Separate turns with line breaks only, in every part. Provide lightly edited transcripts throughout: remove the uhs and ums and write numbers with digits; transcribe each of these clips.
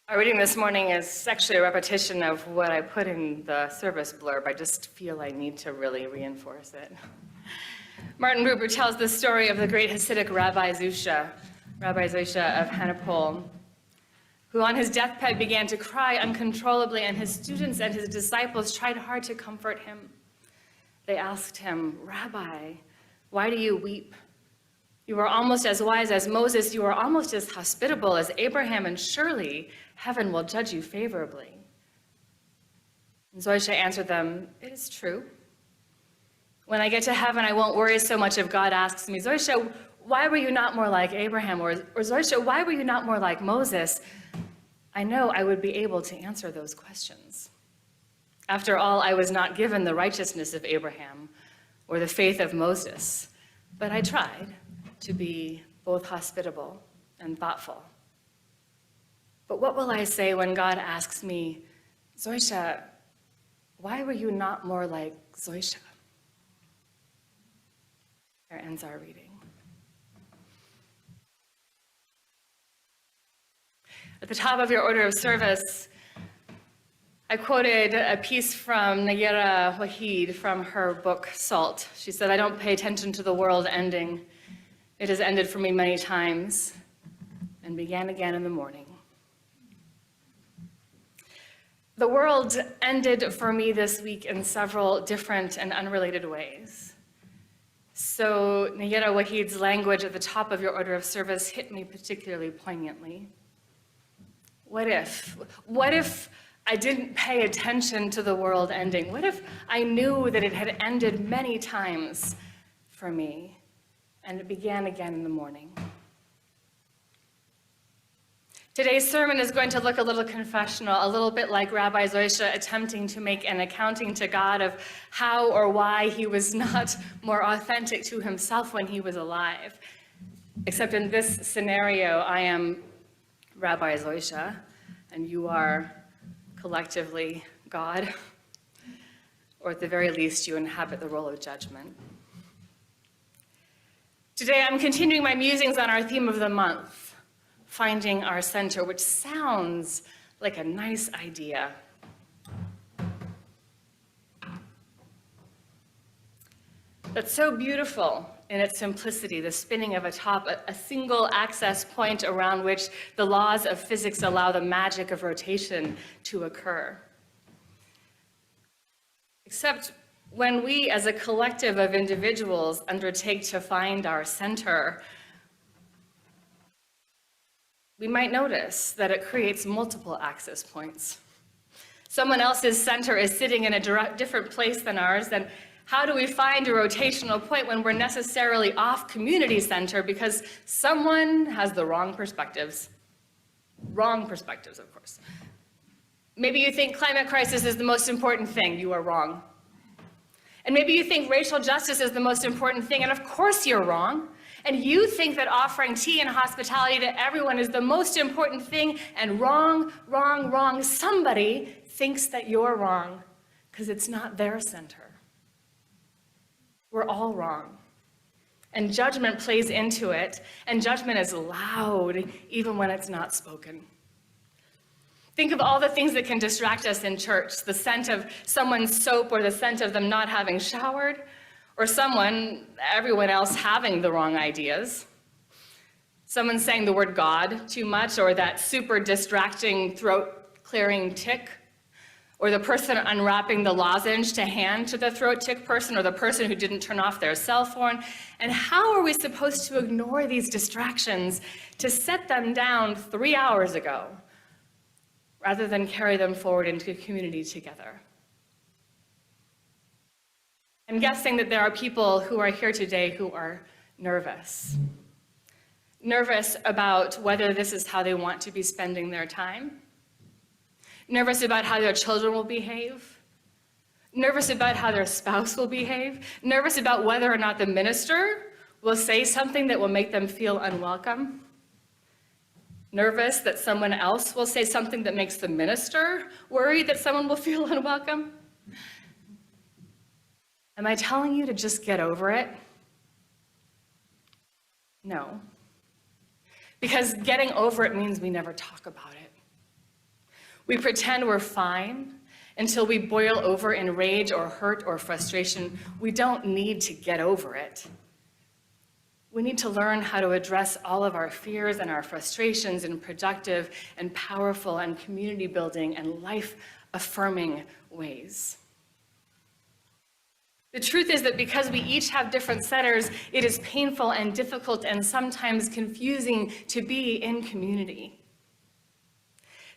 Our reading this morning is actually a repetition of what I put in the service blurb. I just feel I need to really reinforce it. Martin Buber tells the story of the great Hasidic Rabbi Zusha of Hanipol, who on his deathbed began to cry uncontrollably, and his students and his disciples tried hard to comfort him. They asked him, "Rabbi, why do you weep? You are almost as wise as Moses, you are almost as hospitable as Abraham, and surely heaven will judge you favorably." And Zoisha answered them, "It is true. When I get to heaven, I won't worry so much if God asks me, 'Zoisha, why were you not more like Abraham?' Or 'Zoisha, why were you not more like Moses?' I know I would be able to answer those questions. After all, I was not given the righteousness of Abraham or the faith of Moses, but I tried to be both hospitable and thoughtful. But what will I say when God asks me, 'Zoisha, why were you not more like Zoisha?'" There ends our reading. At the top of your order of service, I quoted a piece from Nayera Wahid from her book, Salt. She said, "I don't pay attention to the world ending. It has ended for me many times and began again in the morning." The world ended for me this week in several different and unrelated ways. So Nayera Wahid's language at the top of your order of service hit me particularly poignantly. What if I didn't pay attention to the world ending? What if I knew that it had ended many times for me and it began again in the morning? Today's sermon is going to look a little confessional, a little bit like Rabbi Zoisha attempting to make an accounting to God of how or why he was not more authentic to himself when he was alive. Except in this scenario, I am Rabbi Zoisha, and you are collectively God, or at the very least, you inhabit the role of judgment. Today, I'm continuing my musings on our theme of the month, finding our center, which sounds like a nice idea. But so beautiful in its simplicity, the spinning of a top, a single access point around which the laws of physics allow the magic of rotation to occur. Except when we, as a collective of individuals, undertake to find our center, we might notice that it creates multiple access points. Someone else's center is sitting in a different place than ours, then how do we find a rotational point when we're necessarily off community center because someone has the wrong perspectives? Wrong perspectives, of course. Maybe you think climate crisis is the most important thing. You are wrong. And maybe you think racial justice is the most important thing, and of course you're wrong. And you think that offering tea and hospitality to everyone is the most important thing, and wrong, wrong, wrong. Somebody thinks that you're wrong because it's not their center. We're all wrong. And judgment plays into it, and judgment is loud even when it's not spoken. Think of all the things that can distract us in church: the scent of someone's soap, or the scent of them not having showered, or everyone else having the wrong ideas. Someone saying the word God too much, or that super distracting throat-clearing tick, or the person unwrapping the lozenge to hand to the throat tick person, or the person who didn't turn off their cell phone. And how are we supposed to ignore these distractions to set them down 3 hours ago, rather than carry them forward into community together? I'm guessing that there are people who are here today who are nervous. Nervous about whether this is how they want to be spending their time. Nervous about how their children will behave. Nervous about how their spouse will behave. Nervous about whether or not the minister will say something that will make them feel unwelcome. Nervous that someone else will say something that makes the minister worry that someone will feel unwelcome. Am I telling you to just get over it? No. Because getting over it means we never talk about it. We pretend we're fine until we boil over in rage or hurt or frustration. We don't need to get over it. We need to learn how to address all of our fears and our frustrations in productive and powerful and community-building and life-affirming ways. The truth is that because we each have different centers, it is painful and difficult and sometimes confusing to be in community.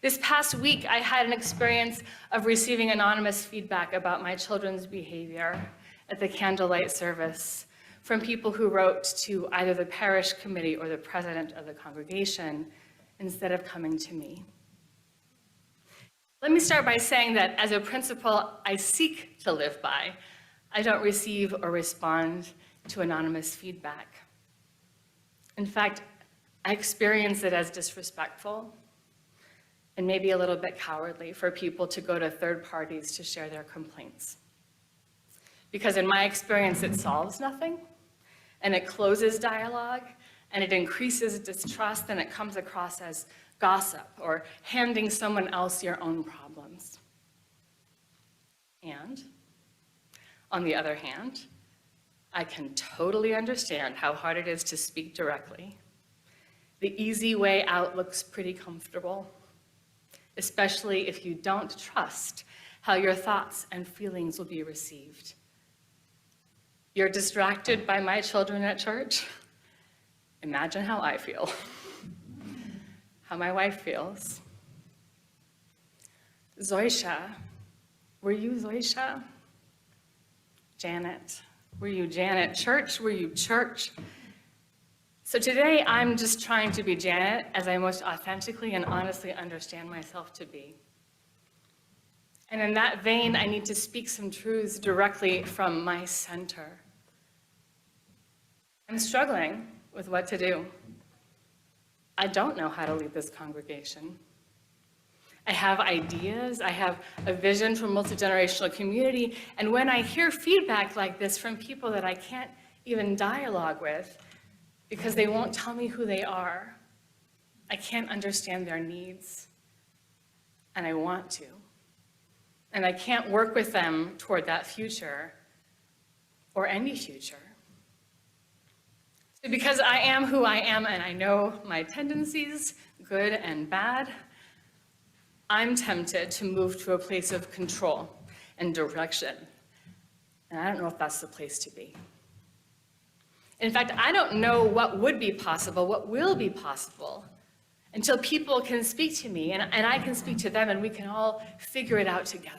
This past week, I had an experience of receiving anonymous feedback about my children's behavior at the candlelight service from people who wrote to either the parish committee or the president of the congregation instead of coming to me. Let me start by saying that as a principle I seek to live by, I don't receive or respond to anonymous feedback. In fact, I experience it as disrespectful and maybe a little bit cowardly for people to go to third parties to share their complaints. Because in my experience, it solves nothing, and it closes dialogue, and it increases distrust, and it comes across as gossip or handing someone else your own problems. And on the other hand, I can totally understand how hard it is to speak directly. The easy way out looks pretty comfortable, especially if you don't trust how your thoughts and feelings will be received. You're distracted by my children at church? Imagine how I feel, how my wife feels. Zoisha, were you Zoisha? Janet, were you Janet? Church, were you church? So today, I'm just trying to be Janet as I most authentically and honestly understand myself to be. And in that vein, I need to speak some truths directly from my center. I'm struggling with what to do. I don't know how to lead this congregation. I have ideas, I have a vision for multi-generational community, and when I hear feedback like this from people that I can't even dialogue with because they won't tell me who they are, I can't understand their needs, and I want to. And I can't work with them toward that future or any future. So because I am who I am and I know my tendencies, good and bad, I'm tempted to move to a place of control and direction. And I don't know if that's the place to be. In fact, I don't know what would be possible, what will be possible, until people can speak to me and I can speak to them and we can all figure it out together.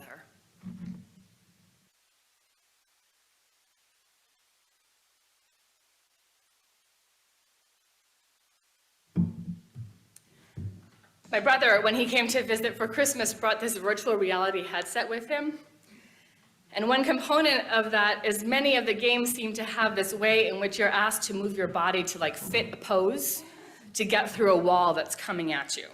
My brother, when he came to visit for Christmas, brought this virtual reality headset with him. And one component of that is many of the games seem to have this way in which you're asked to move your body to like fit a pose to get through a wall that's coming at you.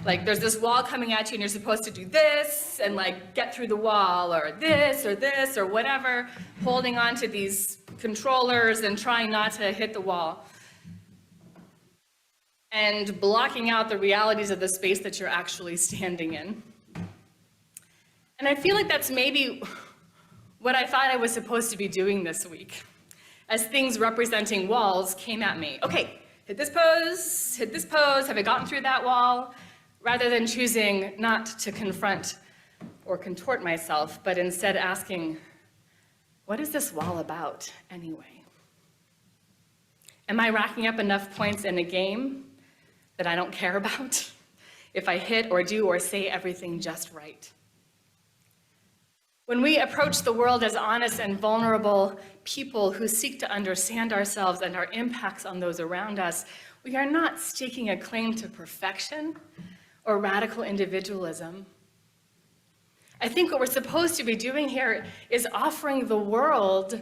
Like there's this wall coming at you and you're supposed to do this and like get through the wall or this or whatever, holding on to these controllers and trying not to hit the wall. And blocking out the realities of the space that you're actually standing in. And I feel like that's maybe what I thought I was supposed to be doing this week, as things representing walls came at me. Okay, hit this pose, have I gotten through that wall? Rather than choosing not to confront or contort myself, but instead asking, what is this wall about anyway? Am I racking up enough points in a game that I don't care about if I hit or do or say everything just right? When we approach the world as honest and vulnerable people who seek to understand ourselves and our impacts on those around us, we are not staking a claim to perfection or radical individualism. I think what we're supposed to be doing here is offering the world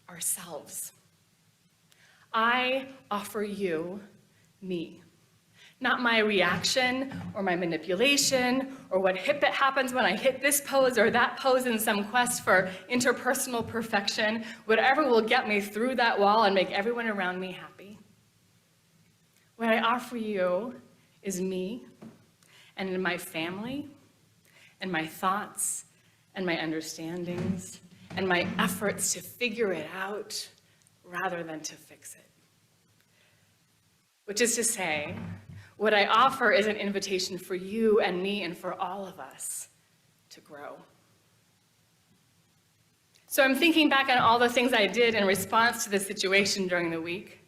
ourselves. I offer you me. Not my reaction or my manipulation or what happens when I hit this pose or that pose in some quest for interpersonal perfection, whatever will get me through that wall and make everyone around me happy. What I offer you is me and in my family, and my thoughts, and my understandings, and my efforts to figure it out rather than to fix it. Which is to say, what I offer is an invitation for you and me and for all of us to grow. So I'm thinking back on all the things I did in response to the situation during the week.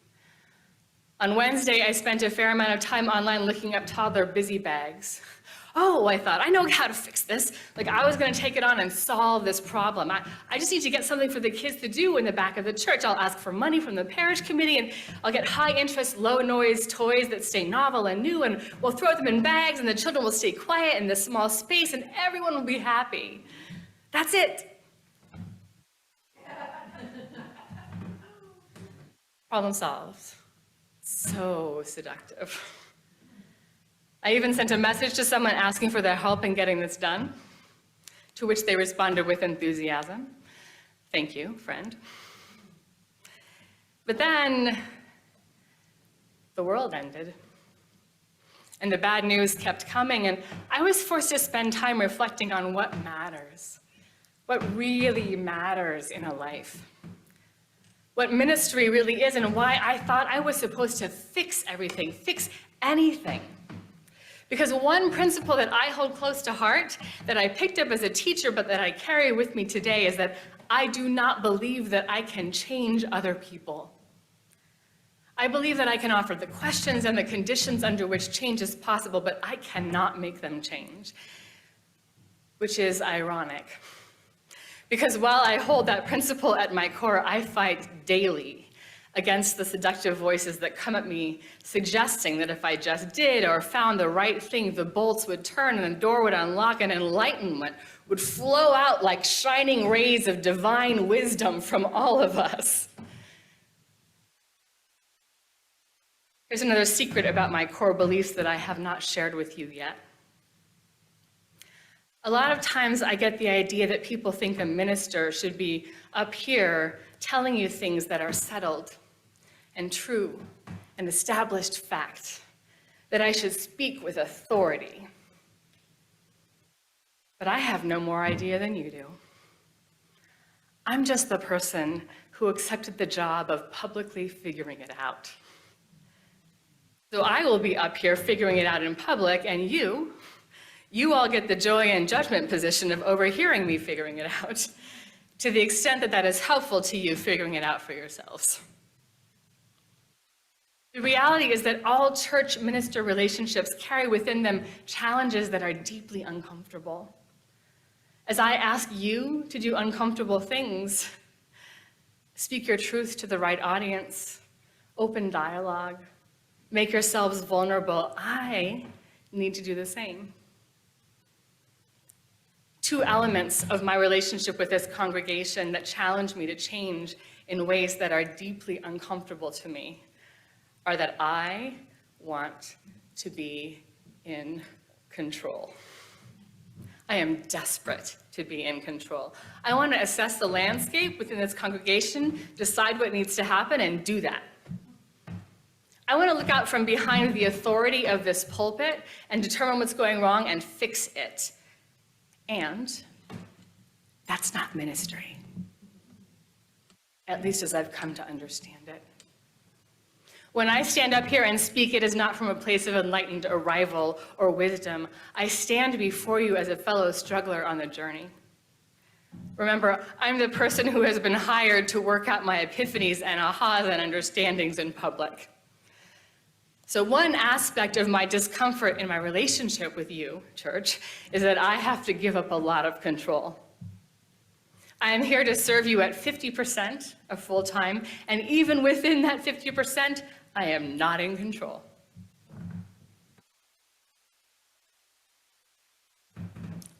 On Wednesday, I spent a fair amount of time online looking up toddler busy bags. Oh, I thought, I know how to fix this. Like, I was going to take it on and solve this problem. I just need to get something for the kids to do in the back of the church. I'll ask for money from the parish committee, and I'll get high-interest, low-noise toys that stay novel and new, and we'll throw them in bags, and the children will stay quiet in this small space, and everyone will be happy. That's it. Problem solved. So seductive. I even sent a message to someone asking for their help in getting this done, to which they responded with enthusiasm. Thank you, friend. But then the world ended, and the bad news kept coming, and I was forced to spend time reflecting on what matters, what really matters in a life, what ministry really is, and why I thought I was supposed to fix everything, fix anything. Because one principle that I hold close to heart, that I picked up as a teacher, but that I carry with me today, is that I do not believe that I can change other people. I believe that I can offer the questions and the conditions under which change is possible, but I cannot make them change, which is ironic. Because while I hold that principle at my core, I fight daily against the seductive voices that come at me, suggesting that if I just did or found the right thing, the bolts would turn and the door would unlock and enlightenment would flow out like shining rays of divine wisdom from all of us. Here's another secret about my core beliefs that I have not shared with you yet. A lot of times I get the idea that people think a minister should be up here telling you things that are settled and true and established fact, that I should speak with authority. But I have no more idea than you do. I'm just the person who accepted the job of publicly figuring it out. So I will be up here figuring it out in public, and you all get the joy and judgment position of overhearing me figuring it out, to the extent that that is helpful to you figuring it out for yourselves. The reality is that all church-minister relationships carry within them challenges that are deeply uncomfortable. As I ask you to do uncomfortable things, speak your truth to the right audience, open dialogue, make yourselves vulnerable, I need to do the same. Two elements of my relationship with this congregation that challenge me to change in ways that are deeply uncomfortable to me are that I want to be in control. I am desperate to be in control. I want to assess the landscape within this congregation, decide what needs to happen, and do that. I want to look out from behind the authority of this pulpit and determine what's going wrong and fix it. And that's not ministry, at least as I've come to understand it. When I stand up here and speak, it is not from a place of enlightened arrival or wisdom. I stand before you as a fellow struggler on the journey. Remember, I'm the person who has been hired to work out my epiphanies and ahas and understandings in public. So one aspect of my discomfort in my relationship with you, church, is that I have to give up a lot of control. I am here to serve you at 50% of full time, and even within that 50%, I am not in control.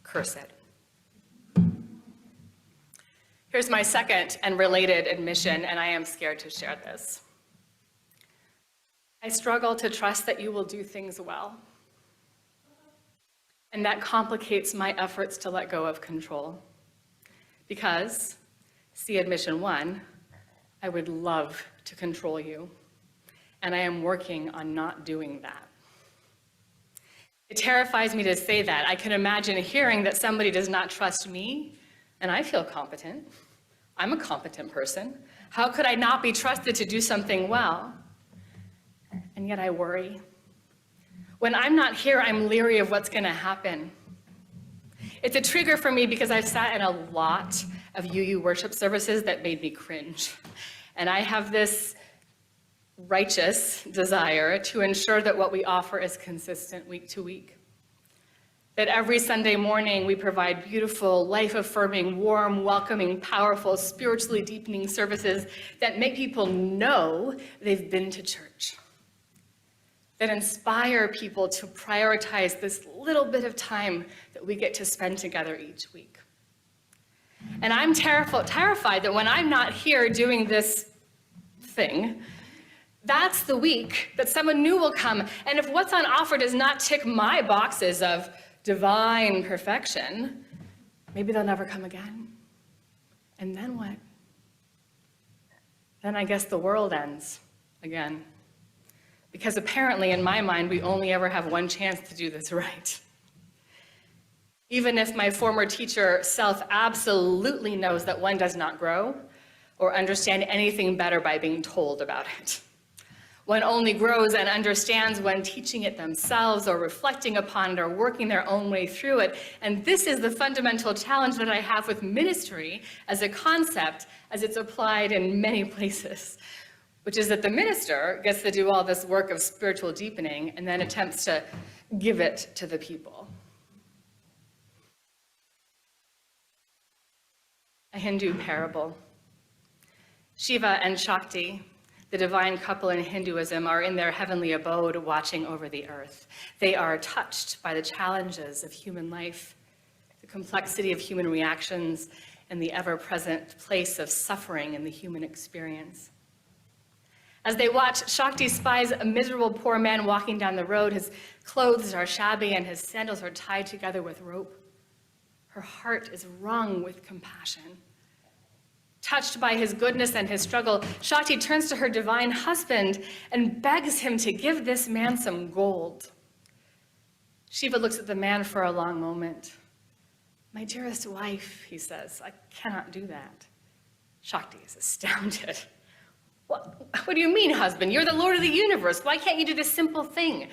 Curse it. Here's my second and related admission, and I am scared to share this. I struggle to trust that you will do things well. And that complicates my efforts to let go of control. Because, see admission one, I would love to control you. And I am working on not doing that. It terrifies me to say that. I can imagine hearing that somebody does not trust me, and I feel competent. I'm a competent person. How could I not be trusted to do something well? And yet I worry. When I'm not here, I'm leery of what's going to happen. It's a trigger for me because I've sat in a lot of UU worship services that made me cringe. And I have this righteous desire to ensure that what we offer is consistent week to week. That every Sunday morning we provide beautiful, life-affirming, warm, welcoming, powerful, spiritually deepening services that make people know they've been to church. That inspire people to prioritize this little bit of time that we get to spend together each week. And I'm terrified that when I'm not here doing this thing, that's the week that someone new will come. And if what's on offer does not tick my boxes of divine perfection, maybe they'll never come again. And then what? Then I guess the world ends again. Because apparently, in my mind, we only ever have one chance to do this right. Even if my former teacher self absolutely knows that one does not grow or understand anything better by being told about it. One only grows and understands when teaching it themselves or reflecting upon it or working their own way through it. And this is the fundamental challenge that I have with ministry as a concept as it's applied in many places, which is that the minister gets to do all this work of spiritual deepening and then attempts to give it to the people. A Hindu parable. Shiva and Shakti, the divine couple in Hinduism, are in their heavenly abode watching over the earth. They are touched by the challenges of human life, the complexity of human reactions, and the ever-present place of suffering in the human experience. As they watch, Shakti spies a miserable poor man walking down the road. His clothes are shabby and his sandals are tied together with rope. Her heart is wrung with compassion. Touched by his goodness and his struggle, Shakti turns to her divine husband and begs him to give this man some gold. Shiva looks at the man for a long moment. "My dearest wife," he says, "I cannot do that." Shakti is astounded. What do you mean, husband? You're the Lord of the universe. Why can't you do this simple thing?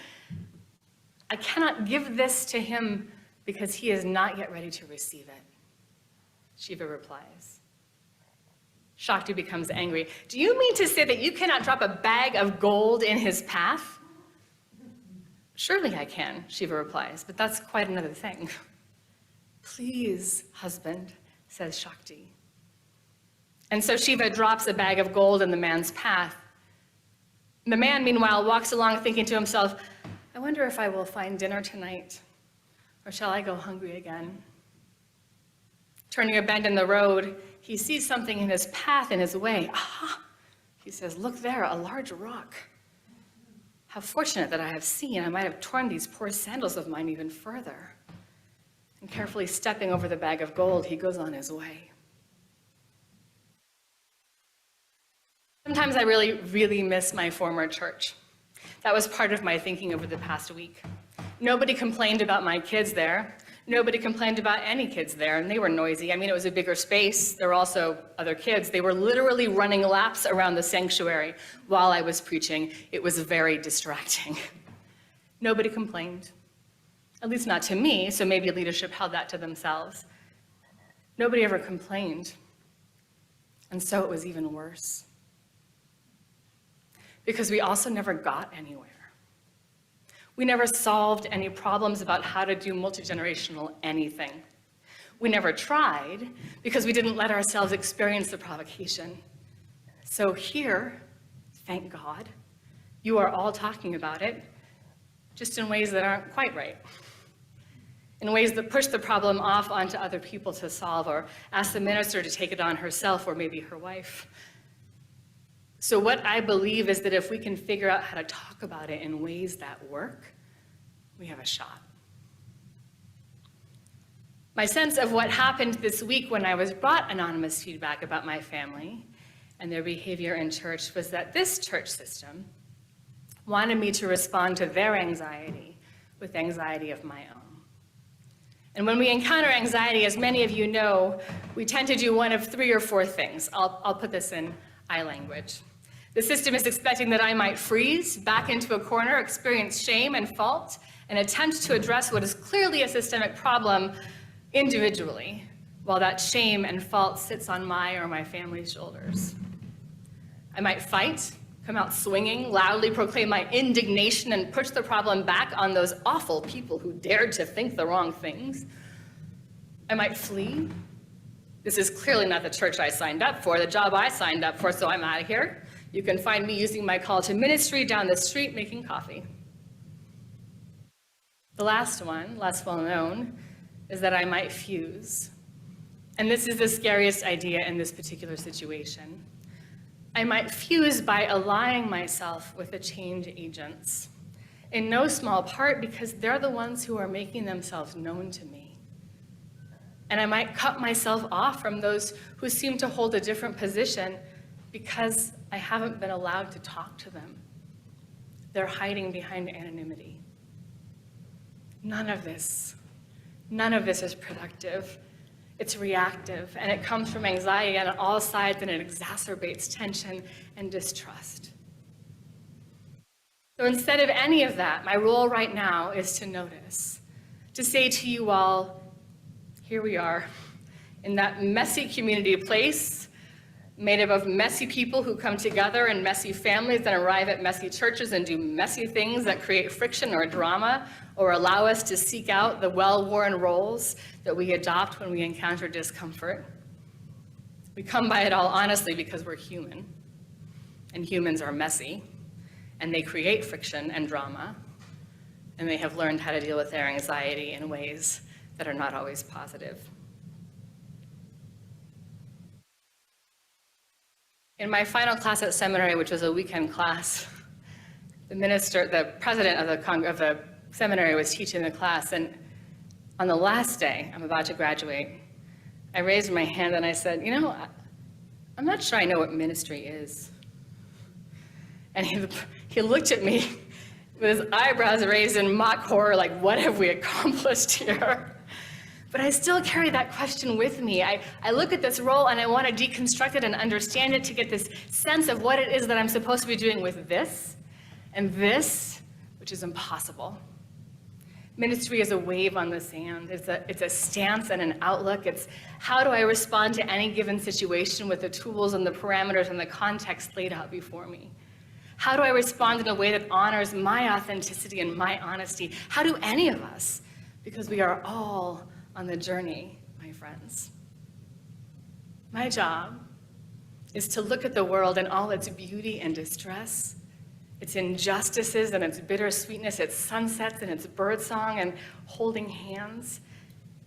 "I cannot give this to him because he is not yet ready to receive it," Shiva replies. Shakti becomes angry. "Do you mean to say that you cannot drop a bag of gold in his path?" "Surely I can," Shiva replies, "but that's quite another thing." "Please, husband," says Shakti. And so Shiva drops a bag of gold in the man's path. The man, meanwhile, walks along thinking to himself, "I wonder if I will find dinner tonight, or shall I go hungry again?" Turning a bend in the road, he sees something in his path, in his way. "Aha!" he says, "Look there, a large rock. How fortunate that I have seen. I might have torn these poor sandals of mine even further." And carefully stepping over the bag of gold, he goes on his way. Sometimes I really, really miss my former church. That was part of my thinking over the past week. Nobody complained about my kids there. Nobody complained about any kids there, and they were noisy. I mean, it was a bigger space. There were also other kids. They were literally running laps around the sanctuary while I was preaching. It was very distracting. Nobody complained, at least not to me, so maybe leadership held that to themselves. Nobody ever complained, and so it was even worse. Because we also never got anywhere. We never solved any problems about how to do multi-generational anything. We never tried because we didn't let ourselves experience the provocation. So here, thank God, you are all talking about it, just in ways that aren't quite right. In ways that push the problem off onto other people to solve, or ask the minister to take it on herself or maybe her wife. So what I believe is that if we can figure out how to talk about it in ways that work, we have a shot. My sense of what happened this week when I was brought anonymous feedback about my family and their behavior in church was that this church system wanted me to respond to their anxiety with anxiety of my own. And when we encounter anxiety, as many of you know, we tend to do one of 3 or 4 things. I'll put this in I language. The system is expecting that I might freeze, back into a corner, experience shame and fault, and attempt to address what is clearly a systemic problem individually, while that shame and fault sits on my or my family's shoulders. I might fight, come out swinging, loudly proclaim my indignation and push the problem back on those awful people who dared to think the wrong things. I might flee. This is clearly not the church I signed up for, the job I signed up for, so I'm out of here. You can find me using my call to ministry down the street making coffee. The last one, less well known, is that I might fuse. And this is the scariest idea in this particular situation. I might fuse by allying myself with the change agents, in no small part because they're the ones who are making themselves known to me. And I might cut myself off from those who seem to hold a different position because I haven't been allowed to talk to them. They're hiding behind anonymity. None of this is productive. It's reactive, and it comes from anxiety on all sides, and it exacerbates tension and distrust. So instead of any of that, my role right now is to notice, to say to you all, here we are, in that messy community place, made up of messy people who come together in messy families and arrive at messy churches and do messy things that create friction or drama, or allow us to seek out the well-worn roles that we adopt when we encounter discomfort. We come by it all honestly because we're human, and humans are messy, and they create friction and drama, and they have learned how to deal with their anxiety in ways that are not always positive. In my final class at seminary, which was a weekend class, the president of the seminary was teaching the class, and on the last day, I'm about to graduate, I raised my hand and I said, I'm not sure I know what ministry is. And he looked at me with his eyebrows raised in mock horror, like, what have we accomplished here? But I still carry that question with me. I look at this role and I want to deconstruct it and understand it to get this sense of what it is that I'm supposed to be doing with this and this, which is impossible. Ministry is a wave on the sand. It's a stance and an outlook. It's how do I respond to any given situation with the tools and the parameters and the context laid out before me? How do I respond in a way that honors my authenticity and my honesty? How do any of us? Because we are all on the journey, my friends. My job is to look at the world in all its beauty and distress, its injustices and its bittersweetness, its sunsets and its birdsong and holding hands,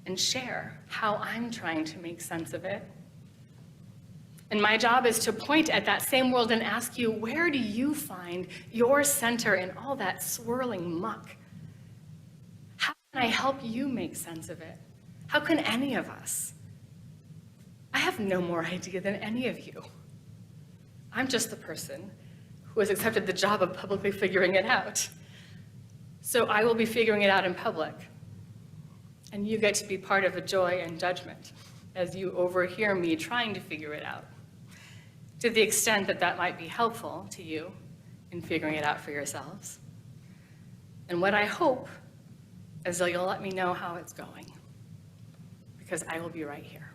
and share how I'm trying to make sense of it. And my job is to point at that same world and ask you, where do you find your center in all that swirling muck? How can I help you make sense of it? How can any of us? I have no more idea than any of you. I'm just the person who has accepted the job of publicly figuring it out. So I will be figuring it out in public. And you get to be part of the joy and judgment as you overhear me trying to figure it out, to the extent that that might be helpful to you in figuring it out for yourselves. And what I hope is that you'll let me know how it's going, because I will be right here.